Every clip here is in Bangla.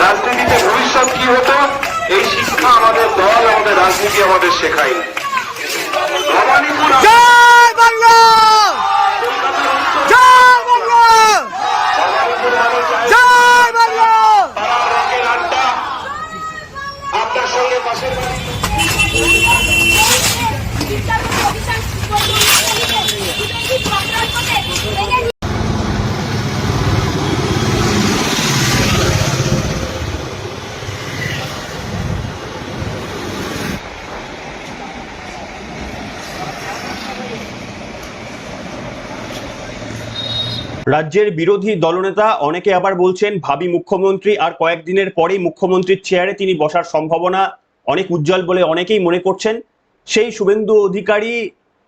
রাজনীতিতে ভবিষ্যৎ কি হতো এই শিক্ষা আমাদের দল, আমাদের রাজনীতি আমাদের শেখায়নি। ভবানীপুর জয় বাংলা, জয় বাংলা, জয় বাংলা। রকের আড্ডা আপনার সঙ্গে পাশের বাড়ি রাজ্যের বিরোধী দলনেতা অনেকে আবার বলছেন ভাবি মুখ্যমন্ত্রী আর কয়েকদিনের পরেই মুখ্যমন্ত্রীর চেয়ারে তিনি বসার সম্ভাবনা অনেক উজ্জ্বল বলে অনেকেই মনে করছেন। সেই শুভেন্দু অধিকারী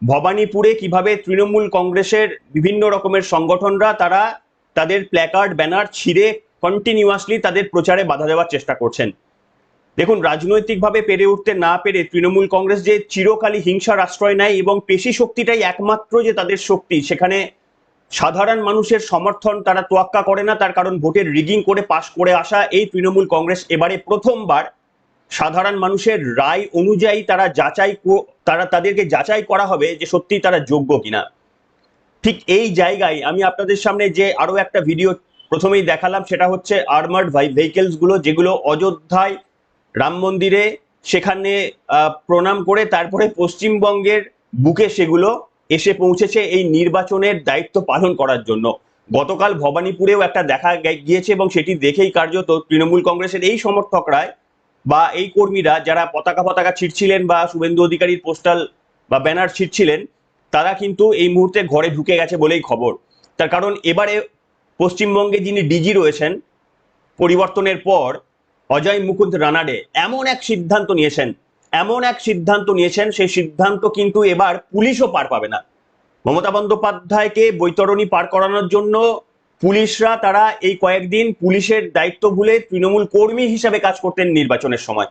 ভবানীপুরে কিভাবে তৃণমূল কংগ্রেসের বিভিন্ন রকমের সংগঠনরা তারা তাদের প্ল্যাকার্ড ব্যানার ছিঁড়ে কন্টিনিউয়াসলি তাদের প্রচারে বাধা দেওয়ার চেষ্টা করছেন। দেখুন, রাজনৈতিকভাবে পেরে উঠতে না পেরে তৃণমূল কংগ্রেস যে চিরকালই হিংসার আশ্রয় নেয় এবং পেশি শক্তিটাই একমাত্র যে তাদের শক্তি, সেখানে সাধারণ মানুষের সমর্থন তারা তোয়াক্কা করে না। তার কারণ ভোটের রিগিং করে পাশ করে আসা এই তৃণমূল কংগ্রেস এবারে প্রথমবার সাধারণ মানুষের রায় অনুযায়ী তারা তাদেরকে যাচাই করা হবে যে সত্যি তারা যোগ্য কিনা। ঠিক এই জায়গায় আমি আপনাদের সামনে যে আরো একটা ভিডিও প্রথমেই দেখালাম, সেটা হচ্ছে আর্মার্ড ভেহিকেলস গুলো যেগুলো অযোধ্যায় রাম মন্দিরে সেখানে প্রণাম করে তারপরে পশ্চিমবঙ্গের বুকে সেগুলো এসে পৌঁছেছে এই নির্বাচনের দায়িত্ব পালন করার জন্য। গতকাল ভবানীপুরেও একটা দেখা গিয়েছে এবং সেটি দেখেই কার্যত তৃণমূল কংগ্রেসের এই সমর্থকরা বা এই কর্মীরা যারা পতাকা ছিঁড়ছিলেন বা শুভেন্দু অধিকারীর পোস্টাল বা ব্যানার ছিঁড়ছিলেন, তারা কিন্তু এই মুহূর্তে ঘরে ঢুকে গেছে বলেই খবর। তার কারণ এবারে পশ্চিমবঙ্গে যিনি ডিজি রয়েছেন পরিবর্তনের পর অজয় মুকুন্দ রানাডে এমন এক সিদ্ধান্ত নিয়েছেন, সেই সিদ্ধান্ত কিন্তু এবার পুলিশও পার পাবে না। মমতা বন্দ্যোপাধ্যায়কে বৈতরণী পার করানোর জন্য পুলিশরা তারা এই কয়েকদিন পুলিশের দায়িত্ব ভুলে তৃণমূল কর্মী হিসাবে কাজ করতেন নির্বাচনের সময়,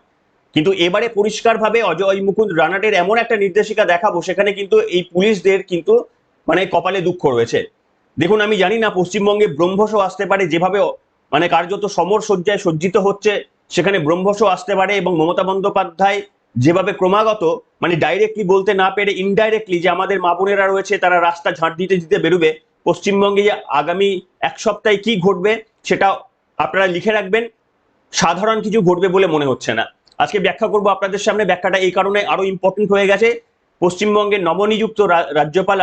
কিন্তু এবারে পরিষ্কারভাবে অজয় মুকুন্দ রানাডের এমন একটা নির্দেশিকা দেখাবো সেখানে কিন্তু এই পুলিশদের কিন্তু মানে কপালে দুঃখ রয়েছে। দেখুন, আমি জানি না পশ্চিমবঙ্গে ব্রহ্মসও আসতে পারে, যেভাবে মানে কার্যত সমর সজ্জায় সজ্জিত হচ্ছে সেখানে ব্রহ্মসও আসতে পারে এবং মমতা বন্দ্যোপাধ্যায় যেভাবে ক্রমাগত মানে ডাইরেক্টলি বলতে না পেরে ইনডাইরেক্টলি যে আমাদের মা বোনেরা রয়েছে তারা রাস্তা ঝাঁট দিতে দিতে বেরোবে, পশ্চিমবঙ্গে যে আগামী এক সপ্তাহে কি ঘটবে সেটা আপনারা লিখে রাখবেন। সাধারণ কিছু ঘটবে বলে মনে হচ্ছে না। আজকে ব্যাখ্যা করব আপনাদের সামনে। ব্যাখ্যাটা এই কারণে আরো ইম্পর্টেন্ট হয়ে গেছে, পশ্চিমবঙ্গের নবনিযুক্ত রাজ্যপাল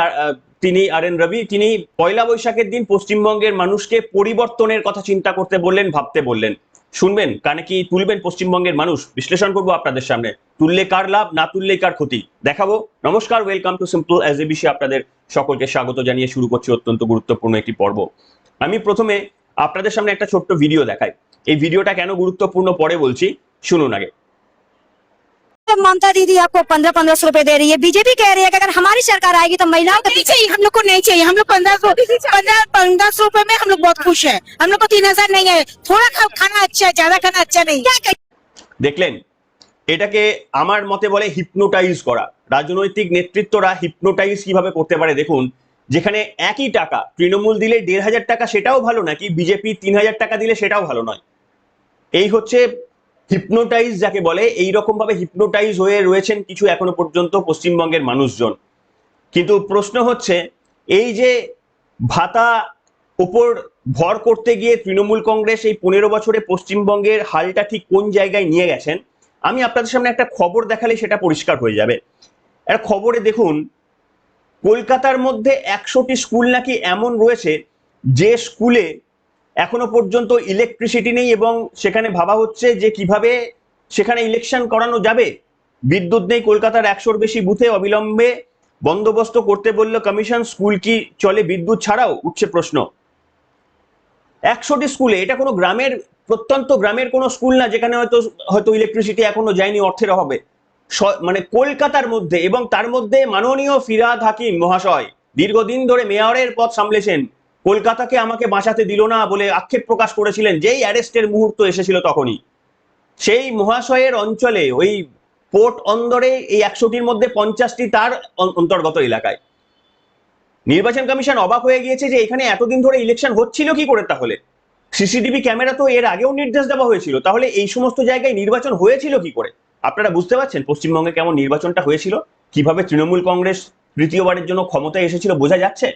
তিনি RN রবি, তিনি পয়লা বৈশাখের দিন পশ্চিমবঙ্গের মানুষকে পরিবর্তনের কথা চিন্তা করতে বললেন, ভাবতে বললেন। শুনবেন, কানে কি তুলবেন পশ্চিমবঙ্গের মানুষ? বিশ্লেষণ করবো আপনাদের সামনে, তুললে কার লাভ, না তুললে কার ক্ষতি দেখাবো। নমস্কার, ওয়েলকাম টু সিম্পল SABC। আপনাদের সকলকে স্বাগত জানিয়ে শুরু করছি অত্যন্ত গুরুত্বপূর্ণ একটি পর্ব। আমি প্রথমে আপনাদের সামনে একটা ছোট্ট ভিডিও দেখাই। এই ভিডিওটা কেন গুরুত্বপূর্ণ পরে বলছি, শুনুন আগে। ममता दीदी आपको 1500 रुपए दे रही है, बीजेपी कह रही है कि अगर हमारी सरकार आएगी तो महिलाओं को नहीं चाहिए, हम लोग को नहीं चाहिए। हम लोग 1500 रुपए में हम लोग बहुत खुश है। हम लोग को 3000 नहीं है। थोड़ा खाना अच्छा है, ज्यादा खाना अच्छा नहीं। দেখলেন, এটাকে আমার মতে বলে হিপনোটাইজ করা। রাজনৈতিক নেতৃত্বরা হিপনোটাইজ কিভাবে করতে পারে দেখুন। যেখানে একই টাকা তৃণমূল দিলে 1500 টাকা সেটাও ভালো নাকি বিজেপি 3000 টাকা দিলে সেটাও ভালো নয়। এই হচ্ছে হিপনোটাইজ যাকে বলে। এইরকম ভাবে হিপনোটাইজ হয়ে রয়েছেন কিছু এখনো পর্যন্ত পশ্চিমবঙ্গের মানুষজন। কিন্তু প্রশ্ন হচ্ছে, এই যে ভাতা উপর ভর করতে গিয়ে তৃণমূল কংগ্রেস এই 15 বছরে পশ্চিমবঙ্গের হালটা ঠিক কোন জায়গায় নিয়ে গেছেন, আমি আপনাদের সামনে একটা খবর দেখালে সেটা পরিষ্কার হয়ে যাবে। একটা খবরে দেখুন, কলকাতার মধ্যে 100টি স্কুল নাকি এমন রয়েছে যে স্কুলে এখনো পর্যন্ত ইলেকট্রিসিটি নেই এবং সেখানে ভাবা হচ্ছে যে কিভাবে সেখানে ইলেকশন করানো যাবে। বিদ্যুৎ নেই কলকাতার 100-র বেশি বুথে, অবিলম্বে বন্দোবস্ত করতে বলল কমিশন। স্কুল কি চলে বিদ্যুৎ ছাড়াও, উঠছে প্রশ্ন। 100টি স্কুলে, এটা কোনো গ্রামের, প্রত্যন্ত গ্রামের কোনো স্কুল না যেখানে হয়তো ইলেকট্রিসিটি এখনো যায়নি অর্থের অভাবে, মানে কলকাতার মধ্যে। এবং তার মধ্যে মাননীয় ফিরহাদ হাকিম মহাশয় দীর্ঘদিন ধরে মেয়রের পদ সামলেছেন, কলকাতাকে আমাকে বাঁচাতে দিল না বলে আক্ষেপ প্রকাশ করেছিলেন যেই অ্যারেস্টের মুহূর্ত এসেছিল তখনই। সেই মহাশয়ের অঞ্চলে ওই পোর্ট অন্দরে এই 100টির মধ্যে 50টি তার অন্তর্গত এলাকায়। নির্বাচন কমিশন অবাক হয়ে গিয়েছে যে এখানে এতদিন ধরে ইলেকশন হচ্ছিল কি করে তাহলে। সিসিটিভি ক্যামেরা তো এর আগেও নির্দেশ দেওয়া হয়েছিল, তাহলে এই সমস্ত জায়গায় নির্বাচন হয়েছিল কি করে? আপনারা বুঝতে পারছেন পশ্চিমবঙ্গে কেমন নির্বাচনটা হয়েছিল, কিভাবে তৃণমূল কংগ্রেস তৃতীয়বারের জন্য ক্ষমতায় এসেছিল বোঝা যাচ্ছে।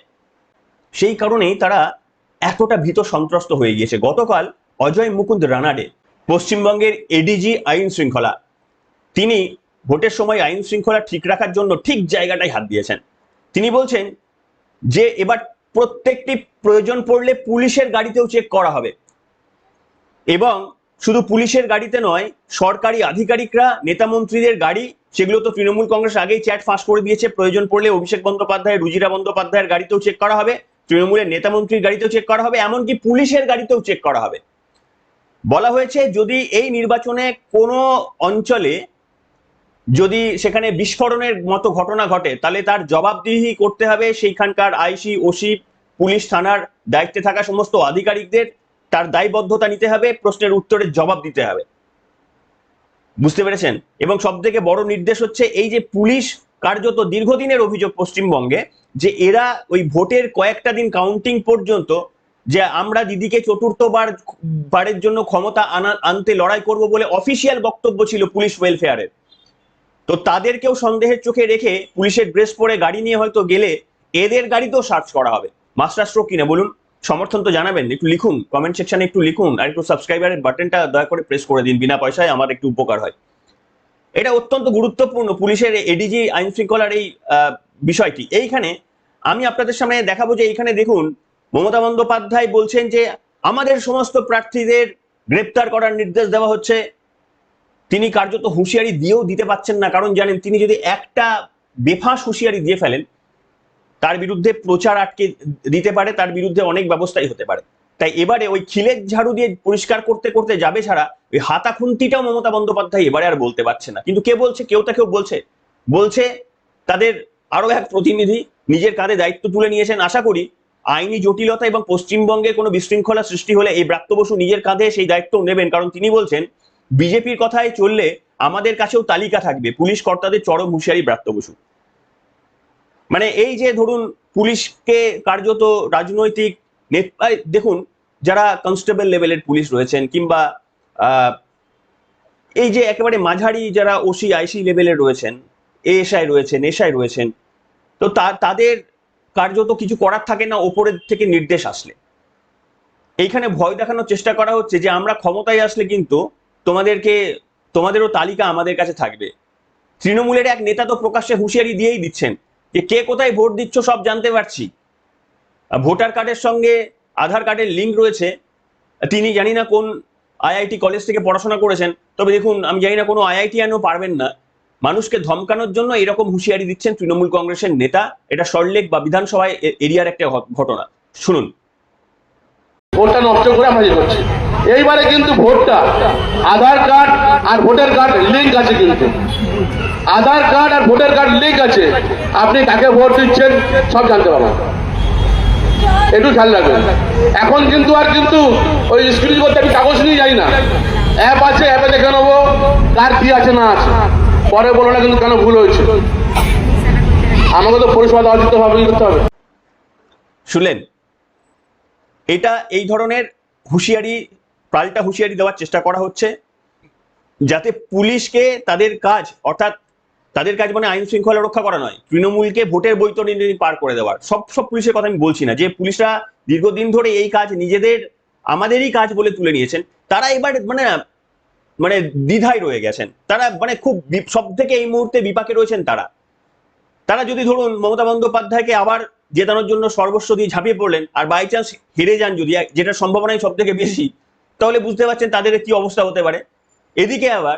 সেই কারণেই তারা এতটা ভীত সন্ত্রস্ত হয়ে গিয়েছে। গতকাল অজয় মুকুন্দ রানাডে, পশ্চিমবঙ্গের এডিজি আইন শৃঙ্খলা, তিনি ভোটের সময় আইন শৃঙ্খলা ঠিক রাখার জন্য ঠিক জায়গাটায় হাত দিয়েছেন। তিনি বলছেন যে এবার প্রত্যেকটি প্রয়োজন পড়লে পুলিশের গাড়িতেও চেক করা হবে, এবং শুধু পুলিশের গাড়িতে নয়, সরকারি আধিকারিকরা, নেতা মন্ত্রীদের গাড়ি, সেগুলো তো তৃণমূল কংগ্রেস আগেই চ্যাট ফাঁস করে দিয়েছে, প্রয়োজন পড়লে অভিষেক বন্দ্যোপাধ্যায়, রুজিরা বন্দ্যোপাধ্যায়ের গাড়িতেও চেক করা হবে, তৃণমূলের নেতা মন্ত্রীর গাড়িতেও চেক করা হবে, এমনকি পুলিশের গাড়িতেও চেক করা হবে। বলা হয়েছে যদি এই নির্বাচনে কোনো অঞ্চলে যদি সেখানে বিস্ফোরণের মতো ঘটনা ঘটে, তাহলে তার জবাবদিহি করতে হবে সেইখানকার আইসি, ওসি, পুলিশ থানার দায়িত্বে থাকা সমস্ত আধিকারিকদের, তার দায়বদ্ধতা নিতে হবে, প্রশ্নের উত্তরের জবাব দিতে হবে। বুঝতে পেরেছেন? এবং সব থেকে বড় নির্দেশ হচ্ছে এই যে পুলিশ, কার্যত দীর্ঘদিনের অভিযোগ পশ্চিমবঙ্গে যে এরা ওই ভোটের কয়েকটা দিন কাউন্টিং পর্যন্ত, যে আমরা দিদিকে চতুর্থবারের জন্য ক্ষমতা আনতে লড়াই করব বলে অফিসিয়াল বক্তব্য ছিল পুলিশ ওয়েলফেয়ারের, তো তাদেরকেও সন্দেহের চোখে রেখে পুলিশের ড্রেস পরে গাড়ি নিয়ে হয়তো গেলে এদের গাড়িতেও সার্চ করা হবে। মাস্টার স্ট্রোক কিনা বলুন? সমর্থন তো জানাবেন, একটু লিখুন কমেন্ট সেকশনে, একটু লিখুন, আর একটু সাবস্ক্রাইবারের বাটনটা দয়া করে প্রেস করে দিন, বিনা পয়সায় আমার একটু উপকার হয়। এটা অত্যন্ত গুরুত্বপূর্ণ পুলিশের এডিজি আইন শৃঙ্খলার এই বিষয়টি। এইখানে আমি আপনাদের সামনে দেখাবো যে এইখানে দেখুন, মমতা বন্দ্যোপাধ্যায় বলছেন যে আমাদের সমস্ত প্রার্থীদের গ্রেপ্তার করার নির্দেশ দেওয়া হচ্ছে। তিনি কার্যত হুঁশিয়ারি দিয়েও দিতে পারছেন না, কারণ জানেন তিনি যদি একটা বেফাঁস হুঁশিয়ারি দিয়ে ফেলেন, তার বিরুদ্ধে প্রচার আটকে দিতে পারে, তার বিরুদ্ধে অনেক ব্যবস্থাই হতে পারে। তাই এবারে ওই খিলের ঝাড়ু দিয়ে পরিষ্কার করতে করতে যাবে ছাড়া ওই হাতা খুন্তিটাও মমতা বন্দ্যোপাধ্যায় এবারে আর বলতে পারছে না। কিন্তু কে বলছে? কেউ বলছে তাদের আরো এক প্রতিনিধি নিজের কাঁধে দায়িত্ব তুলে নিয়েছেন। আশা করি আইনি জটিলতা এবং পশ্চিমবঙ্গে কোনো বিশৃঙ্খলা সৃষ্টি হলে এই ব্রাত্য বসু নিজের কাঁধে সেই দায়িত্ব নেবেন, কারণ তিনি বলছেন বিজেপির কথায় চললে আমাদের কাছেও তালিকা থাকবে। পুলিশ কর্তাদের চরম হুঁশিয়ারি ব্রাত্য বসু। মানে এই যে ধরুন পুলিশকে কার্যত রাজনৈতিক নেতা, দেখুন যারা কনস্টেবল লেভেলের পুলিশ রয়েছেন, কিংবা এই যে একেবারে মাঝারি যারা ওসি আইসি লেভেলের রয়েছেন, এএসআই রয়েছেন, এসআই রয়েছেন, তো তাদের কার্যত কিছু করার থাকে না ওপরের থেকে নির্দেশ আসলে। এইখানে ভয় দেখানোর চেষ্টা করা হচ্ছে যে আমরা ক্ষমতায় আসলে কিন্তু তোমাদেরও তালিকা আমাদের কাছে থাকবে। তৃণমূলের এক নেতা তো প্রকাশ্যে হুঁশিয়ারি দিয়েই দিচ্ছেন যে কে কোথায় ভোট দিচ্ছ সব জানতে পারছি। ভোটার কার্ডের সঙ্গে আধার কার্ডের লিঙ্ক রয়েছে। তিনি জানি না কোন আইআইটি কলেজ থেকে পড়াশোনা করেছেন, তবে দেখুন আমি জানি না কোনো আইআইটিয়ানও পারবেন না। মানুষকে ধমকানোর জন্য এরকম হুঁশিয়ারি দিচ্ছেন তৃণমূল কংগ্রেসের নেতা। এটা সল্টলেক বা বিধানসভায় এরিয়ার একটা ঘটনা, শুনুন। ভোটটা নষ্ট করে আমরা করছি। এইবারে কিন্তু ভোটটা আধার কার্ড আর ভোটার কার্ড লিঙ্ক আছে, কিন্তু আধার কার্ড আর ভোটার কার্ড লিঙ্ক আছে, আপনি কাকে ভোট দিচ্ছেন সব জানতে পারবেন। একটু খেয়াল রাখবেন। এখন কিন্তু ওই স্ক্রিন করতে আমি কাগজ নিয়ে যাই না, অ্যাপ আছে, অ্যাপে দেখে নেবো কার কি আছে না আছে, পরে বলো না কিন্তু কেন ভুল হয়েছে। আমাকে তো পরিষেবা দেওয়া দিতে হবে, করতে হবে। শুনলেন? এটা এই ধরনের হুঁশিয়ারি, পাল্টা হুঁশিয়ারি দেওয়ার চেষ্টা করা হচ্ছে যাতে পুলিশকে তাদের কাজ, অর্থাৎ তাদের কাজ মানে আইন শৃঙ্খলা রক্ষা করা নয়, তৃণমূলকে ভোটের বৈতরণী পার করে দেওয়ার। সব পুলিশের কথা আমি বলছি না, যে পুলিশরা দীর্ঘদিন ধরে এই কাজ আমাদেরই কাজ বলে তুলে নিয়েছেন, তারা এবার মানে দ্বিধায় রয়ে গেছেন। তারা মানে খুব সব থেকে এই মুহূর্তে বিপাকে রয়েছেন। তারা যদি ধরুন মমতা বন্দ্যোপাধ্যায়কে আবার জেতানোর জন্য সর্বস্ব দিয়ে ঝাঁপিয়ে পড়লেন, আর বাই চান্স হেরে যান যদি, যেটা সম্ভাবনাই সব থেকে বেশি, তাহলে বুঝতে পারছেন তাদের কি অবস্থা হতে পারে। এদিকে আবার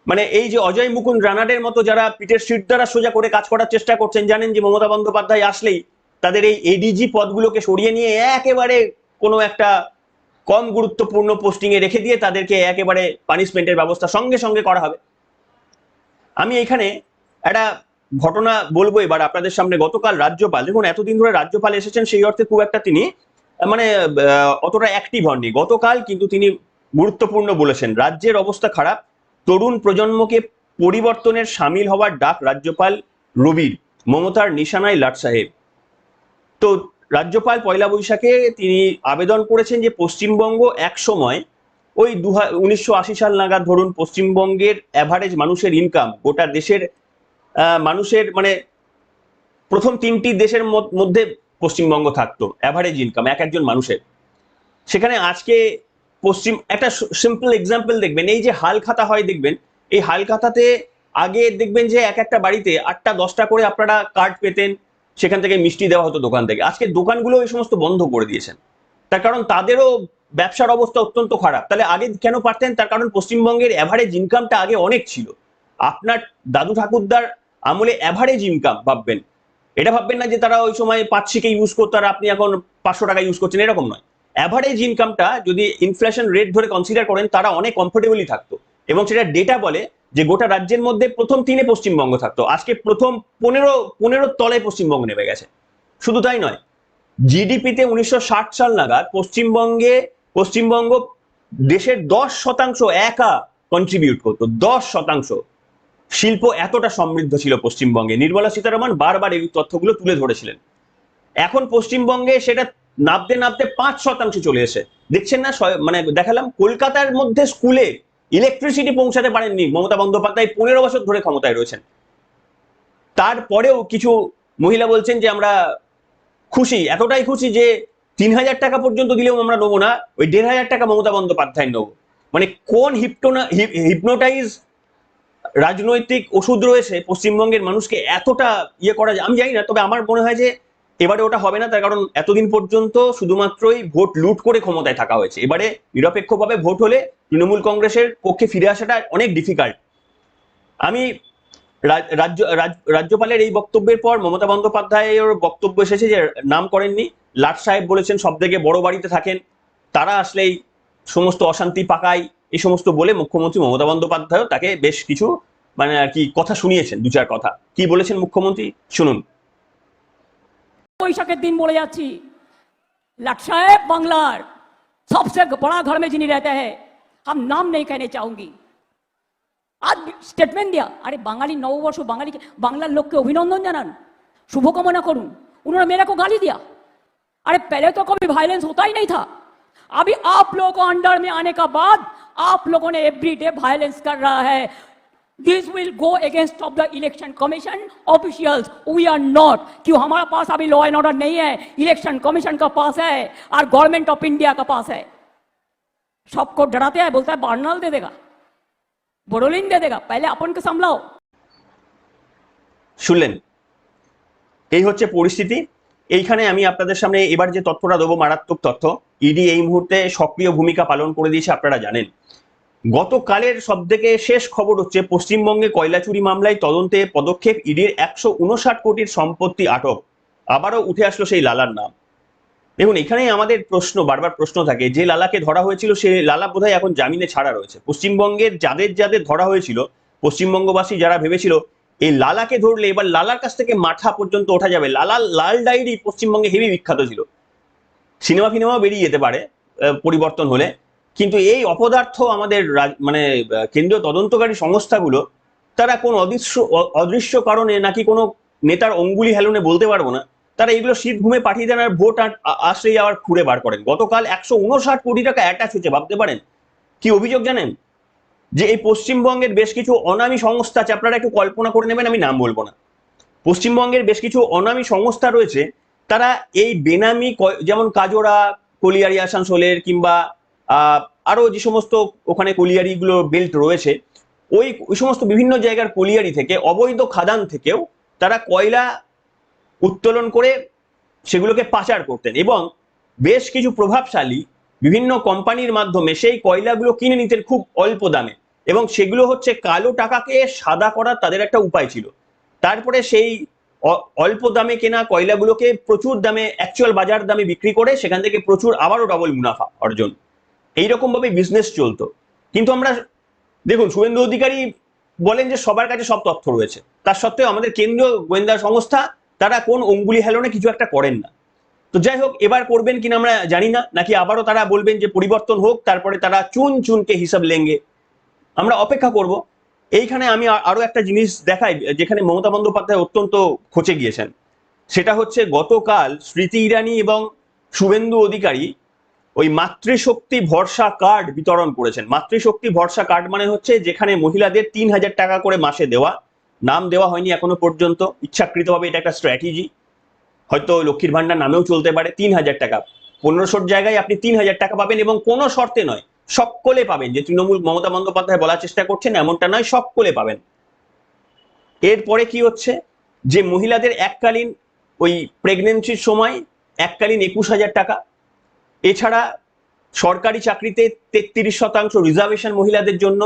মানে এই যে অজয় মুকুন্দ রানাডের মতো যারা পিঠের সিট দ্বারা সোজা করে কাজ করার চেষ্টা করছেন, জানেন যে মমতা বন্দ্যোপাধ্যায় আসলেই তাদের এই এডিজি পদগুলোকে সরিয়ে নিয়ে একেবারে কোনো একটা কম গুরুত্বপূর্ণ পোস্টিং এ রেখে দিয়ে তাদেরকে একেবারে পানিশমেন্টের ব্যবস্থা সঙ্গে সঙ্গে করা হবে। আমি এখানে একটা ঘটনা বলবো এবার আপনাদের সামনে। গতকাল রাজ্যপাল, দেখুন এতদিন ধরে রাজ্যপাল এসেছেন সেই অর্থে খুব একটা তিনি মানে অতটা অ্যাক্টিভ হননি। গতকাল কিন্তু তিনি গুরুত্বপূর্ণ বলেছেন, রাজ্যের অবস্থা খারাপ, তরুণ প্রজন্মকে পরিবর্তনের সামিল হওয়ার ডাক রাজ্যপাল রবির, মমতার নিশানায় লাট সাহেব। তো রাজ্যপাল পয়লা বৈশাখে তিনি আবেদন করেছেন যে পশ্চিমবঙ্গ এক সময় ওই 1980 সাল নাগাদ ধরুন পশ্চিমবঙ্গের অ্যাভারেজ মানুষের ইনকাম গোটা দেশের মানুষের মানে প্রথম 3টি দেশের মধ্যে পশ্চিমবঙ্গ থাকতো অ্যাভারেজ ইনকাম একজন মানুষের। সেখানে আজকে একটা সিম্পল এক্সাম্পল দেখবেন, এই যে হালখাতা হয় দেখবেন, এই হালখাতাতে আগে দেখবেন যে একটা বাড়িতে 8টা 10টা করে আপনারা কার্ড পেতেন, সেখান থেকে মিষ্টি দেওয়া হতো দোকান থেকে। আজকে দোকানগুলো এই সমস্ত বন্ধ করে দিয়েছেন, তার কারণ তাদেরও ব্যবসার অবস্থা অত্যন্ত খারাপ। তাহলে আগে কেন পারতেন? তার কারণ পশ্চিমবঙ্গের অ্যাভারেজ ইনকামটা আগে অনেক ছিল। আপনার দাদু ঠাকুরদার আমলে অ্যাভারেজ ইনকাম ভাববেন, এটা ভাববেন না যে তারা ওই সময় 500 ইউজ করতো আর আপনি এখন 500 টাকা ইউজ করছেন, এরকম নয়। অ্যাভারেজ ইনকামটা যদি ইনফ্লেশন রেট ধরে কনসিডার করেন তারা অনেক কমফোর্টেবলি থাকতো, এবং সেটা ডেটা বলে যে গোটা রাজ্যের মধ্যে প্রথম 3-এ পশ্চিমবঙ্গ থাকতো, আজকে প্রথম 15 তলায় পশ্চিমবঙ্গ নেমে গেছে। শুধু তাই নয়, জিডিপিতে 1960 সাল নাগাদ পশ্চিমবঙ্গ দেশের 10% একা কন্ট্রিবিউট করতো, 10%। শিল্প এতটা সমৃদ্ধ ছিল পশ্চিমবঙ্গে। নির্মলা সীতারামন বারবার এই তথ্যগুলো তুলে ধরেছিলেন। এখন পশ্চিমবঙ্গে সেটা নামতে নামতে 5% চলে এসে দেখছেন না, মানে দেখালাম কলকাতার মধ্যে স্কুলে ইলেকট্রিসিটি পৌঁছাতে পারেননি মমতা বন্দ্যোপাধ্যায়, 15 বছর ধরে ক্ষমতায় রয়েছেন। তারপরেও কিছু মহিলা বলছেন যে আমরা খুশি, এতটাই খুশি যে 3000 টাকা পর্যন্ত দিলেও আমরা নেবো না, ওই 1500 টাকা মমতা বন্দ্যোপাধ্যায় নেবো। মানে কোন হিপনোটাইজ রাজনৈতিক ওষুধ রয়েছে পশ্চিমবঙ্গের মানুষকে এতটা করা যায়? আমি জানি না, তবে আমার মনে হয় যে এবারে ওটা হবে না, তার কারণ এতদিন পর্যন্ত শুধুমাত্রই ভোট লুট করে ক্ষমতায় থাকা হয়েছে। এবারে নিরপেক্ষভাবে ভোট হলে তৃণমূল কংগ্রেসের পক্ষে ফিরে আসাটা অনেক ডিফিকাল্ট। আমি রাজ্যপালের এই বক্তব্যের পর মমতা বন্দ্যোপাধ্যায়ের বক্তব্য এসেছে যে নাম করেননি, লাট সাহেব বলেছেন সব থেকে বড় বাড়িতে থাকেন, তারা আসলেই সমস্ত অশান্তি পাকায়, এই সমস্ত বলে মুখ্যমন্ত্রী মমতা বন্দ্যোপাধ্যায় তাকে বেশ কিছু মানে আর কি কথা শুনিয়েছেন, 2-4 কথা। কি বলেছেন মুখ্যমন্ত্রী শুনুন। বৈশাখের दिन बोले जाती लाट साहेब बांग्लार सबसे बड़ा घर में जिन्हें रहते हैं, हम नाम नहीं कहने चाहूंगी, आज स्टेटमेंट दिया। अरे बांगाली नववर्ष बांगाली बांग्लार लोग के अभिनंदन जानान, शुभकामना करूं, उन्होंने मेरे को गाली दिया। अरे पहले तो कभी वायलेंस होता ही नहीं था, अभी आप लोगों को अंडर में आने का बाद आप लोगों ने एवरीडे वायलेंस कर रहा है। This will go against of the election commission officials. We are not, क्यों हमारा पास अभी लॉ एंड ऑर्डर नहीं है, इलेक्शन कमीशन का पास है और गवर्नमेंट ऑफ इंडिया का पास है। सबको डराते हैं, बोलता है बार्नल दे देगा, बोडोलिन दे देगा, पहले अपन को संभलाओ। শুনলেন, এই হচ্ছে পরিস্থিতি। এইখানে আমি আপনাদের সামনে এবার যে তথ্যটা দেবো মারাত্মক তথ্য। ইডি এই মুহূর্তে সক্রিয় ভূমিকা পালন করে দিয়েছে, আপনারা জানেন। গতকালের সবথেকে শেষ খবর হচ্ছে পশ্চিমবঙ্গে কয়লা চুরি মামলায় তদন্তে পদক্ষেপ ইডির, 159 কোটির সম্পত্তি আটক। আবারও উঠে আসলো সেই লালার নাম। দেখুন, এখানেই আমাদের প্রশ্ন, বারবার প্রশ্ন থাকে, যে লালাকে ধরা হয়েছিল সে লালা বোধহয় এখন জামিনে ছাড়া রয়েছে। পশ্চিমবঙ্গের যাদের ধরা হয়েছিল, পশ্চিমবঙ্গবাসী যারা ভেবেছিল এই লালাকে ধরলে এবার লালার কাছ থেকে মাথা পর্যন্ত ওঠা যাবে, লাল ডায়েরি পশ্চিমবঙ্গে হেভি বিখ্যাত ছিল, সিনেমাও বেরিয়ে যেতে পারে পরিবর্তন হলে। কিন্তু এই অপদার্থ আমাদের মানে কেন্দ্রীয় তদন্তকারী সংস্থাগুলো, তারা কোন অদৃশ্য কারণে নাকি কোনো নেতার অঙ্গুলি হেলনে বলতে পারবো না, তারা এগুলো শীত ঘুমে পাঠিয়ে দেন আর ভোট আসলেই আবার খুঁড়ে বার করেন। গতকাল 159 কোটি টাকা অ্যাটাচ হয়েছে, ভাবতে পারেন কি অভিযোগ জানেন? যে এই পশ্চিমবঙ্গের বেশ কিছু অনামী সংস্থা আছে, আপনারা একটু কল্পনা করে নেবেন, আমি নাম বলবো না। পশ্চিমবঙ্গের বেশ কিছু অনামী সংস্থা রয়েছে, তারা এই বেনামি, যেমন কাজোড়া, কলিয়ারি আসানসোলের, কিংবা আরো যে সমস্ত ওখানে কলিয়ারিগুলো বেল্ট রয়েছে, ওই সমস্ত বিভিন্ন জায়গার কলিয়ারি থেকে, অবৈধ খাদান থেকেও তারা কয়লা উত্তোলন করে সেগুলোকে পাচার করতেন, এবং বেশ কিছু প্রভাবশালী বিভিন্ন কোম্পানির মাধ্যমে সেই কয়লাগুলো কিনে নিতেন খুব অল্প দামে, এবং সেগুলো হচ্ছে কালো টাকাকে সাদা করার তাদের একটা উপায় ছিল। তারপরে সেই অল্প দামে কেনা কয়লাগুলোকে প্রচুর দামে, অ্যাকচুয়াল বাজার দামে বিক্রি করে সেখান থেকে প্রচুর আবারও ডবল মুনাফা অর্জন, এইরকম ভাবে বিজনেস চলতো। কিন্তু আমরা দেখুন, শুভেন্দু অধিকারী বলেন যে সবার কাছে সব তথ্য রয়েছে, তার সত্ত্বেও আমাদের কেন্দ্রীয় গোয়েন্দা সংস্থা তারা কোন অঙ্গুলি হেলনে কিছু একটা করেন না। তো যাই হোক, এবার করবেন কিনা আমরা জানি না, নাকি আবারও তারা বলবেন যে পরিবর্তন হোক, তারপরে তারা চুনকে হিসাব লেঙ্গে, আমরা অপেক্ষা করব। এইখানে আমি আরো একটা জিনিস দেখাই, যেখানে মমতা বন্দ্যোপাধ্যায় অত্যন্ত খচে গিয়েছেন। সেটা হচ্ছে গতকাল স্মৃতি ইরানি এবং শুভেন্দু অধিকারী ওই মাতৃশক্তি ভরসা কার্ড বিতরণ করেছেন। মাতৃশক্তি ভরসা কার্ড মানে হচ্ছে যেখানে মহিলাদের 3,000 টাকা করে মাসে দেওয়া, নাম দেওয়া হয়নি এখনো পর্যন্ত, ইচ্ছাকৃতভাবে এটা একটা স্ট্র্যাটেজি, হয়তো লক্ষ্মীর ভান্ডার নামেও চলতে পারে। 3,000 টাকা, 1500 জায়গায় আপনি 3,000 টাকা পাবেন এবং কোনো শর্তে নয়, সকলে পাবেন। যে তৃণমূল মমতা বন্দ্যোপাধ্যায় বলার চেষ্টা করছেন এমনটা নয়, সকলে পাবেন। এরপরে কি হচ্ছে যে মহিলাদের এককালীন ওই প্রেগনেন্সির সময় এককালীন 21,000 টাকা, এছাড়া সরকারি চাকরিতে 33% রিজার্ভেশন মহিলাদের জন্য,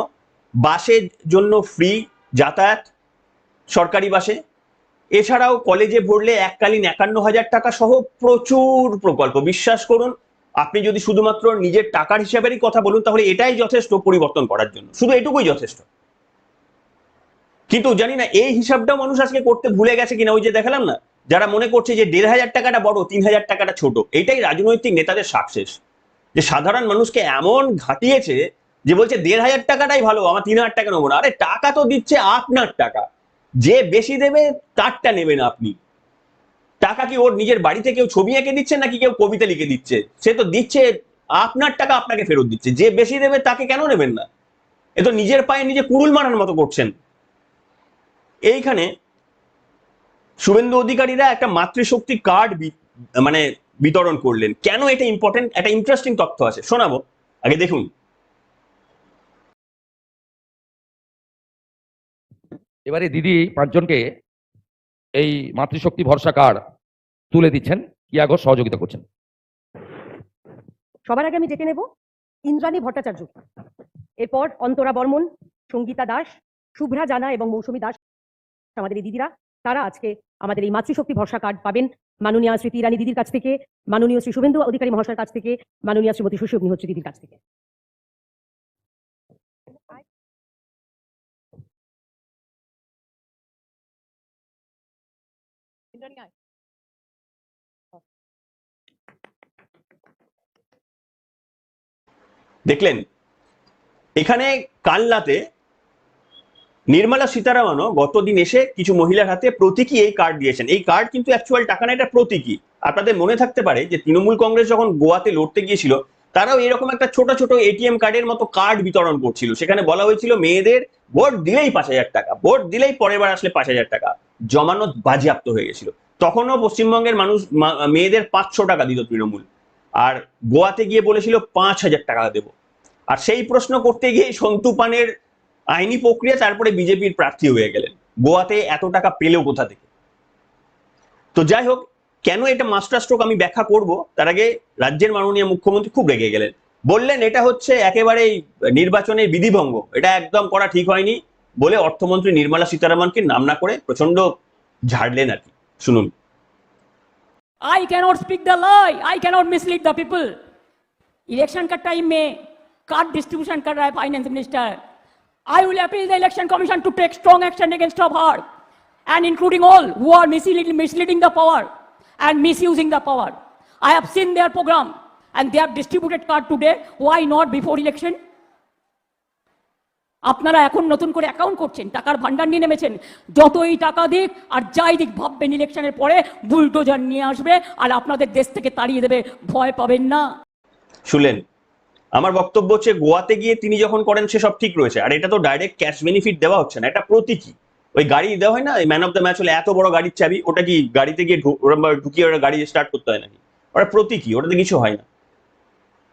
বাসের জন্য ফ্রি যাতায়াত সরকারি বাসে, এছাড়াও কলেজে পড়লে এককালীন 51,000 টাকা সহ প্রচুর প্রকল্প। বিশ্বাস করুন, আপনি যদি শুধুমাত্র নিজের টাকার হিসাবেরই কথা বলুন তাহলে এটাই যথেষ্ট পরিবর্তন করার জন্য, শুধু এটুকুই যথেষ্ট। কিন্তু জানি না এই হিসাবটাও মানুষ আজকে করতে ভুলে গেছে কিনা। ওই যে দেখালাম না, যারা মনে করছে যে 1,500 টাকাটা বড়, 3,000 টাকাটা ছোট, এটাই রাজনৈতিক নেতাদের সাকসেস। যে সাধারণ মানুষকে এমন ঘাটিয়েছে যে বলছে 1,500 টাকাটাই ভালো, আমার 3,000 টাকা নেবো না। আরে টাকা তো দিচ্ছে আপনার টাকা, যে বেশি দেবে তারটা নেবেন আপনি। টাকা কি ওর নিজের বাড়িতে কেউ ছবি এঁকে দিচ্ছে নাকি কেউ কবিতা লিখে দিচ্ছে? সে তো দিচ্ছে আপনার টাকা, আপনাকে ফেরত দিচ্ছে। যে বেশি দেবে তাকে কেন নেবেন না? এ তো নিজের পায়ে নিজে কুড়ুল মারার মতো করছেন। এইখানে শুভেন্দু অধিকারীরা একটা মাতৃশক্তি কার্ড মানে বিতরণ করলেন। কেন এটা ইম্পর্টেন্ট? একটা ইন্টারেস্টিং তথ্য আছে, শোনাবো, আগে দেখুন। এবারে দিদি 5 জনকে এই মাতৃশক্তি ভরসা কার্ড তুলে দিচ্ছেন, কিয়াগো সহযোগিতা করছেন। সবার আগে আমি ডেকে নেব ইন্দ্রাণী ভট্টাচার্য, এরপর অন্তরা বর্মন, সঙ্গীতা দাস, শুভ্রা জানা এবং মৌসুমী দাস, আমাদের এই দিদিরা। তারা আজকে আমাদের এই মাতৃশক্তি ভরসা কার্ড পাবেন মাননীয় স্মৃতি ইরানি দিদির কাছ থেকে, মাননীয় শ্রী শুভেন্দু অধিকারী মহাশয়ের কাছ থেকে, মাননীয় শ্রীমতী সুশী অগ্নিহোত্রী দিদির কাছ থেকে। দেখলেন এখানে কালনাতে নির্মলা সীতারামনও গতদিন এসে কিছু মহিলার হাতে প্রতীকী এই কার্ড দিয়েছেন। এই কার্ড কিন্তু অ্যাকচুয়াল টাকা না, এটা প্রতীকী। আপনাদের মনে থাকতে পারে যে তৃণমূল কংগ্রেস যখন গোয়াতে লড়তে গিয়েছিল তারাও এরকম একটা ছোট ছোট এটিএম কার্ডের মতো কার্ড বিতরণ করছিল। সেখানে বলা হয়েছিল মেয়েদের ভোট দিলেই 5,000 টাকা, ভোট দিলেই পরের বার আসলে 5,000 টাকা, জমানো বাজেয়াপ্ত হয়ে গেছিল। তখনও পশ্চিমবঙ্গের মানুষ মেয়েদের 500 টাকা দিত তৃণমূল, আর গোয়াতে গিয়ে বলেছিল 5,000 টাকা দেবো। আর সেই প্রশ্ন করতে গিয়ে সন্তু পানের আইনি প্রক্রিয়া, তারপরে বিজেপির প্রার্থী হয়ে গেলেন। গোয়াতে এত টাকা পেলেও কোথা থেকে? তো যাই হোক, কেন এটা মাস্টার স্ট্রোক আমি ব্যাখ্যা করব, তার আগে রাজ্যের মাননীয় মুখ্যমন্ত্রী খুব রেগে গেলেন, বললেন এটা হচ্ছে একেবারেই নির্বাচনের বিধিভঙ্গ, এটা একদম করা ঠিক হয়নি বলে অর্থমন্ত্রী নির্মলা সীতারামনকে নাম না করে প্রচন্ড ঝাড়লেন আর কি। শুনুন। I cannot speak the lie, I cannot mislead the people. Election का टाइम में कार्ड डिस्ट्रीब्यूशन कर रहा है finance minister. I will appeal the election commission to take strong action against Hard, and including all who are misleading the power and misusing the power. I have seen their program and they have distributed card today. Why not before election? আপনারা এখন নতুন করে অ্যাকাউন্ট করছেন, টাকার ভান্ডার নিয়ে নেমেছেন। যতই টাকা দিক আর যাই দিক ভাববেন ইলেকশনের পরে বুলডোজার নিয়ে আসবে আর আপনাদের দেশ থেকে তাড়িয়ে দেবে, ভয় পাবেন না। শুনলেন, আমার বক্তব্য হচ্ছে গোয়াতে গিয়ে তিনি যখন করেন সে সব ঠিক রয়েছে, আর এটা তো ডাইরেক্ট ক্যাশ বেনিফিট দেওয়া হচ্ছে না, এটা প্রতীকী। ওই গাড়ি দেওয়া হয় না, ম্যান অফ দ্য ম্যাচ হলে এত বড় গাড়ির চাবি, ওটা কি গাড়িতে গিয়ে ঢুকিয়ে ওরা গাড়ি স্টার্ট করতে হয় নাকি? ওটা প্রতীকী, ওটাতে কিছু হয় না।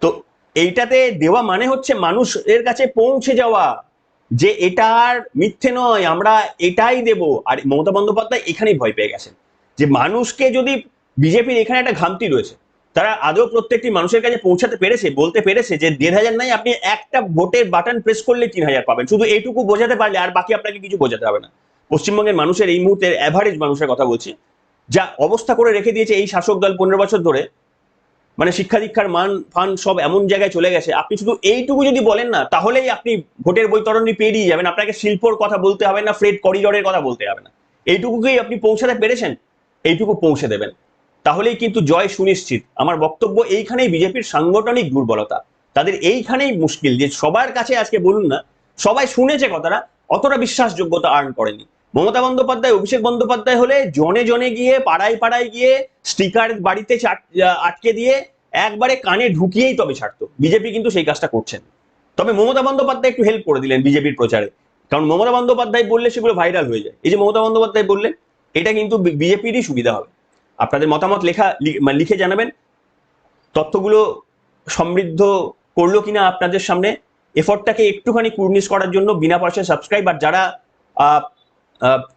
তো এইটাতে দেওয়া মানে হচ্ছে মানুষের কাছে পৌঁছে যাওয়া, যে এটার মিথ্যে নয়, আমরা এটাই দেব। আর মমতা বন্দ্যোপাধ্যায় এখানেই ভয় পেয়ে গেছেন যে মানুষকে যদি বিজেপির এখানে একটা ঘামতি রয়েছে, তারা আদৌ প্রত্যেকটি মানুষের কাছে পৌঁছাতে পেরেছে, বলতে পেরেছে যে 1,500 নাই, আপনি একটা ভোটের বাটন প্রেস করলে 3,000 পাবেন। শুধু এইটুকু বোঝাতে পারলে আর বাকি আপনাকে কিছু বোঝাতে হবে না। পশ্চিমবঙ্গের মানুষের এই মুহূর্তে অ্যাভারেজ মানুষের কথা বলছি, যা অবস্থা করে রেখে দিয়েছে এই শাসক দল 15 বছর ধরে, মানে শিক্ষা দীক্ষার মান ফান সব এমন জায়গায় চলে গেছে, আপনি শুধু এইটুকু যদি বলেন না তাহলেই আপনি ভোটের বৈতরণী পেরিয়ে যাবেন। আপনাকে শিল্পর কথা বলতে হবে না, ফ্রেড করিডোরের কথা বলতে হবে না, এইটুকুকেই আপনি পৌঁছাতে পেরেছেন, এইটুকু পৌঁছে দেবেন, তাহলেই কিন্তু জয় সুনিশ্চিত। আমার বক্তব্য এইখানেই বিজেপির সাংগঠনিক দুর্বলতা, তাদের এইখানেই মুশকিল যে সবার কাছে আজকে বলুন না, সবাই শুনেছে কথাটা, অতটা বিশ্বাসযোগ্যতা আর্ন করেনি। মমতা বন্দ্যোপাধ্যায়, অভিষেক বন্দ্যোপাধ্যায় হলে জনে জনে গিয়ে, পাড়ায় পাড়ায় গিয়ে স্টিকার বাড়িতে আটকে দিয়ে একবারে কানে ঢুকিয়েই তবে ছাড়তো। বিজেপি কিন্তু সেই কাজটা করছেন। তবে মমতা বন্দ্যোপাধ্যায় একটু হেল্প করে দিলেন বিজেপির প্রচারে, কারণ মমতা বন্দ্যোপাধ্যায় বললে সেগুলো ভাইরাল হয়ে যায়। এই যে মমতা বন্দ্যোপাধ্যায় বললেন, এটা কিন্তু বিজেপিরই সুবিধা হবে। আপনাদের মতামত লিখে জানাবেন তথ্যগুলো সমৃদ্ধ করলো কিনা আপনাদের সামনে। এফর্টটাকে একটুখানি কুর্নিশ করার জন্য বিনা পয়সায় সাবস্ক্রাইব, আর যারা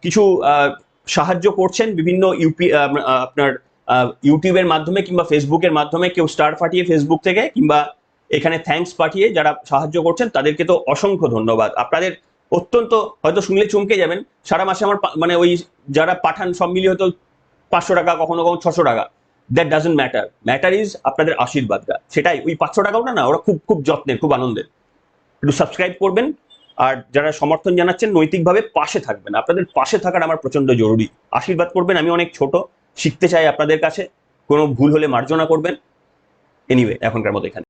কিছু সাহায্য করছেন বিভিন্ন আপনার ইউটিউবের মাধ্যমে কিংবা ফেসবুকের মাধ্যমে, কেউ স্টার পাঠিয়ে ফেসবুক থেকে কিংবা এখানে থ্যাঙ্কস পাঠিয়ে যারা সাহায্য করছেন তাদেরকে তো অসংখ্য ধন্যবাদ। আপনাদের অত্যন্ত, হয়তো শুনলে চমকে যাবেন, সারা মাসে আমার মানে ওই যারা পাঠান সব মিলিয়ে হয়তো 500 টাকা, কখনো কখনো 600 টাকা। That doesn't matter, matter is আপনাদের আশীর্বাদটা। সেটাই, ওই 500 টাকাও না, ওরা খুব খুব যত্নের, খুব আনন্দের। একটু সাবস্ক্রাইব করবেন, আর যারা সমর্থন জানাচ্ছেন নৈতিকভাবে পাশে থাকবেন। আপনাদের পাশে থাকার আমার প্রচন্ড জরুরি। আশীর্বাদ করবেন, আমি অনেক ছোট, শিখতে চাই আপনাদের কাছে, কোনো ভুল হলে মার্জনা করবেন। এনিওয়ে, এখনকার মতো এখানে।